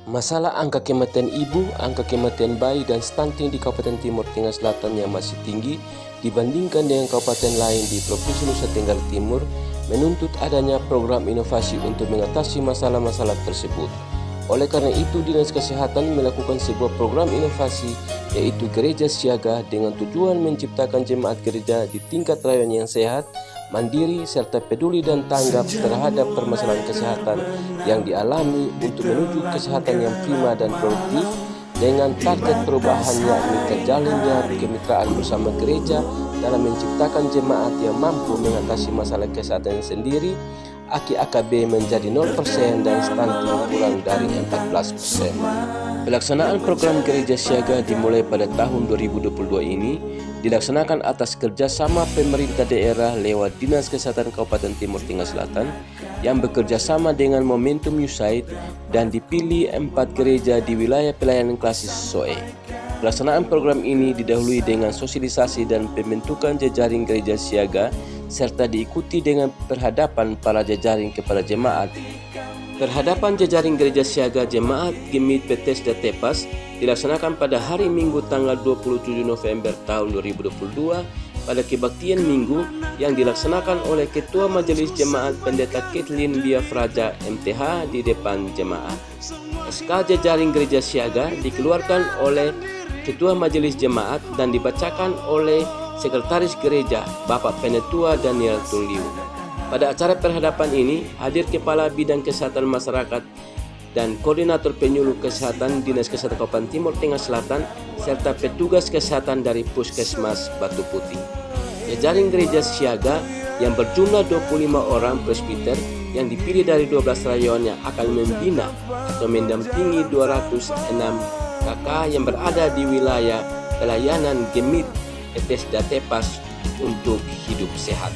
Masalah angka kematian ibu, angka kematian bayi dan stunting di Kabupaten Timur Tengah Selatan yang masih tinggi dibandingkan dengan kabupaten lain di Provinsi Nusa Tenggara Timur menuntut adanya program inovasi untuk mengatasi masalah-masalah tersebut. Oleh karena itu, Dinas Kesehatan melakukan sebuah program inovasi yaitu Gereja Siaga dengan tujuan menciptakan jemaat gereja di tingkat rayon yang sehat, mandiri, serta peduli dan tanggap terhadap permasalahan kesehatan yang dialami untuk menuju kesehatan yang prima dan produktif dengan target perubahan yakni terjalinnya kemitraan bersama gereja dalam menciptakan jemaat yang mampu mengatasi masalah kesehatan sendiri. AKB menjadi 0% dan stunting kurang dari 14%. Pelaksanaan program Gereja Siaga dimulai pada tahun 2022 ini dilaksanakan atas kerjasama pemerintah daerah lewat Dinas Kesehatan Kabupaten Timur Tengah Selatan yang bekerja sama dengan Momentum USAID dan dipilih 4 gereja di wilayah pelayanan klasis SOE. Pelaksanaan program ini didahului dengan sosialisasi dan pembentukan jejaring gereja siaga serta diikuti dengan perhadapan para jejaring kepada jemaat. Perhadapan jejaring gereja siaga jemaat Gemit Bethesda Tepas dilaksanakan pada hari Minggu tanggal 27 November tahun 2022 pada kebaktian Minggu yang dilaksanakan oleh Ketua Majelis Jemaat Pendeta Kathleen Biafraja MTH di depan jemaat. SK jejaring gereja siaga dikeluarkan oleh Ketua Majelis Jemaat dan dibacakan oleh Sekretaris Gereja Bapak Penetua Daniel Tuliu. Pada acara perhadapan ini hadir Kepala Bidang Kesehatan Masyarakat dan Koordinator Penyuluh Kesehatan Dinas Kesehatan Kabupaten Timur Tengah Selatan serta petugas kesehatan dari Puskesmas Batu Putih. Jejaring gereja siaga yang berjumlah 25 orang presbiter yang dipilih dari 12 rayon yang akan membina atau mendampingi 206 KK yang berada di wilayah pelayanan Gemit Bethesda Tepas untuk hidup sehat.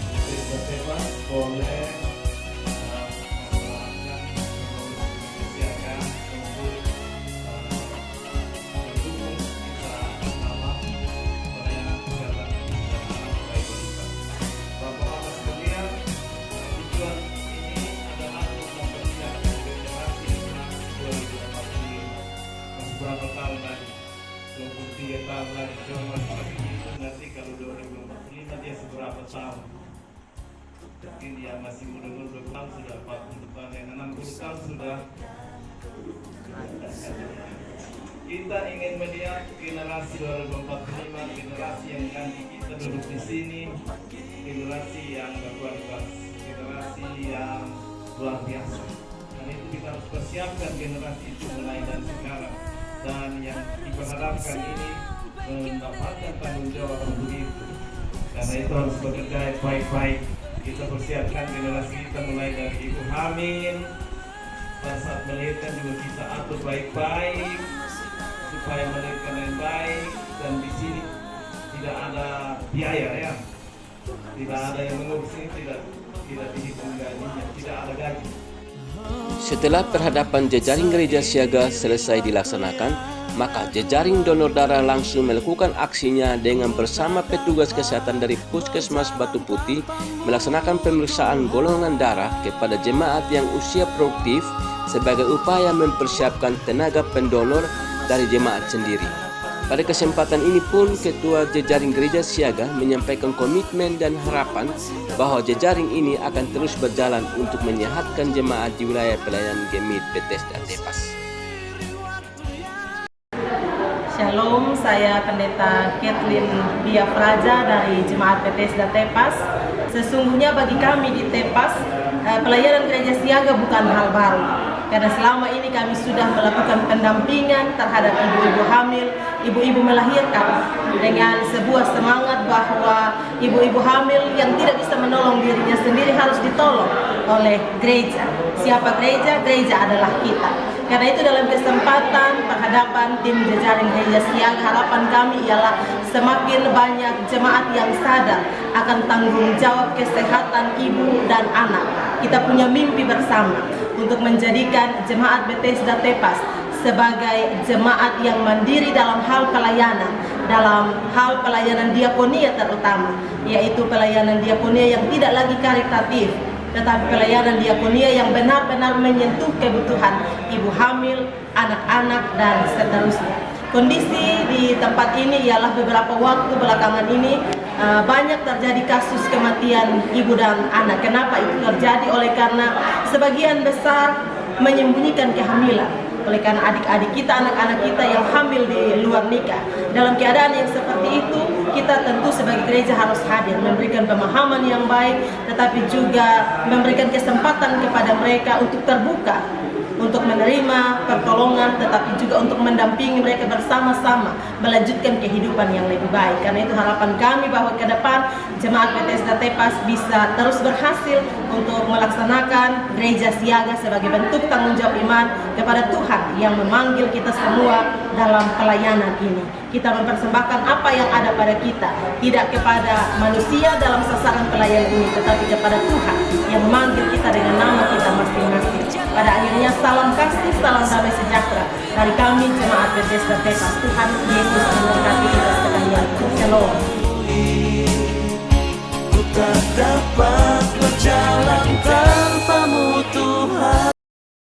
Berapa tahun lagi? 23 tahun lagi. Coba nanti kalau 2045 dia seberapa tahun? Mungkin dia masih muda-muda, tahun sudah 40 tahun, yang 60 tahun sudah. Kita ingin melihat generasi 2045, generasi yang ganti kita duduk di sini, generasi yang berkualitas, generasi yang luar biasa. Dan itu kita harus persiapkan generasi itu mulai dari sekarang. Dan yang diperharapkan ini mendapatkan tanggung jawab untuk itu. Karena itu harus bekerja baik-baik. Kita persiapkan generasi kita mulai dari ibu hamil. Pada saat melahirkan juga kita atur baik-baik supaya melahirkan yang baik. Dan di sini tidak ada biaya ya. Tidak ada yang mengurus ini, tidak dihitung gajinya, tidak ada gaji. Setelah perhadapan jejaring gereja siaga selesai dilaksanakan, maka jejaring donor darah langsung melakukan aksinya dengan bersama petugas kesehatan dari Puskesmas Batu Putih melaksanakan pemeriksaan golongan darah kepada jemaat yang usia produktif sebagai upaya mempersiapkan tenaga pendonor dari jemaat sendiri. Pada kesempatan ini pun Ketua Jejaring Gereja Siaga menyampaikan komitmen dan harapan bahwa jejaring ini akan terus berjalan untuk menyehatkan jemaat di wilayah pelayanan Gemit Bethesda Tepas. Shalom, saya Pendeta Kathleen Biafraja dari Jemaat Bethesda Tepas. Sesungguhnya bagi kami di Tepas, pelayanan Gereja Siaga bukan hal baru. Karena selama ini kami sudah melakukan pendampingan terhadap ibu-ibu hamil, ibu-ibu melahirkan dengan sebuah semangat bahwa ibu-ibu hamil yang tidak bisa menolong dirinya sendiri harus ditolong oleh gereja. Siapa gereja? Gereja adalah kita. Karena itu dalam kesempatan penghadapan tim jejaring gereja siaga, harapan kami ialah semakin banyak jemaat yang sadar akan tanggung jawab kesehatan ibu dan anak. Kita punya mimpi bersama untuk menjadikan jemaat Bethesda Tepas sebagai jemaat yang mandiri dalam hal pelayanan diakonia terutama, yaitu pelayanan diakonia yang tidak lagi karitatif, tetapi pelayanan diakonia yang benar-benar menyentuh kebutuhan ibu hamil, anak-anak, dan seterusnya. Kondisi di tempat ini ialah beberapa waktu belakangan ini banyak terjadi kasus kematian ibu dan anak. Kenapa itu terjadi? Oleh karena sebagian besar menyembunyikan kehamilan. Oleh karena adik-adik kita, anak-anak kita yang hamil di luar nikah. Dalam keadaan yang seperti itu, kita tentu sebagai gereja harus hadir, memberikan pemahaman yang baik, tetapi juga memberikan kesempatan kepada mereka untuk terbuka, untuk menerima pertolongan, tetapi juga untuk mendampingi mereka bersama-sama melanjutkan kehidupan yang lebih baik. Karena itu harapan kami bahwa ke depan Jemaat PTS Datepas bisa terus berhasil untuk melaksanakan gereja siaga sebagai bentuk tanggung jawab iman kepada Tuhan yang memanggil kita semua dalam pelayanan ini. Kita mempersembahkan apa yang ada pada kita, tidak kepada manusia dalam sasaran pelayanan ini, tetapi kepada Tuhan yang memanggil kita dengan nama kita masing-masing. Pada akhirnya salam kasih, salam damai sejahtera dari kami Jemaat PTS Datepas. Tuhan Yesus memberkati kita sekalian. Shalom. Ku tak dapat berjalan tanpamu Tuhan.